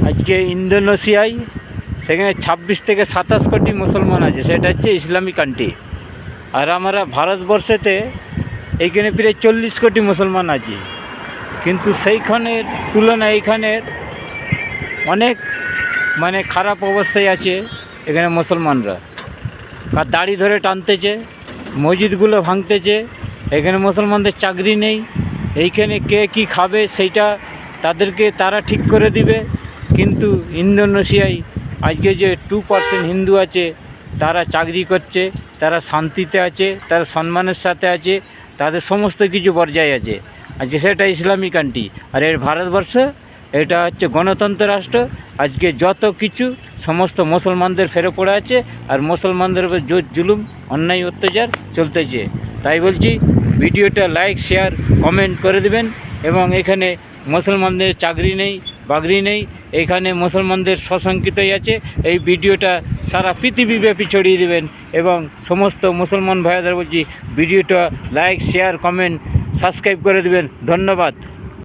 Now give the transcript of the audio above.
আজকে ইন্দোনেশিয়ায় সেখানে 26 থেকে 27 কোটি মুসলমান আছে, সেটা হচ্ছে ইসলামিক কান্ট্রি। আর আমরা ভারতবর্ষেতে এইখানে প্রায় 40 কোটি মুসলমান আছে, কিন্তু সেইখানের তুলনায় এইখানের অনেক খারাপ অবস্থায় আছে এখানে মুসলমানরা। দাড়ি ধরে টানতেছে, মসজিদগুলো ভাঙতেছে, এখানে মুসলমানদের চাকরি নেই। এইখানে কে কী খাবে সেইটা তারা ঠিক করে দিবে, কিন্তু ইন্দোনেশিয়ায় আজকে যে 2% হিন্দু আছে তারা চাকরি করছে, তারা শান্তিতে আছে, তারা সম্মানের সাথে আছে, তাদের সমস্ত কিছু বজায় আছে। আজকে সেটা ইসলামিক কান্ট্রি। আর এর ভারতবর্ষ এটা হচ্ছে গণতন্ত্র রাষ্ট্র। আজকে যত কিছু সমস্ত মুসলমানদের ফেরে পড়ে আছে, আর মুসলমানদের উপর জোর জুলুম অন্যায় অত্যাচার চলতেছে। তাই বলছি, ভিডিওটা লাইক শেয়ার কমেন্ট করে দেবেন। এবং এখানে মুসলমানদের চাকরি নেই, বাকরি নেই, এখানে মুসলমানদের সশঙ্কিতই আছে। এই ভিডিওটা সারা পৃথিবীব্যাপী ছড়িয়ে দেবেন এবং সমস্ত মুসলমান ভাইদের বলছি ভিডিওটা লাইক শেয়ার কমেন্ট সাবস্ক্রাইব করে দেবেন। ধন্যবাদ।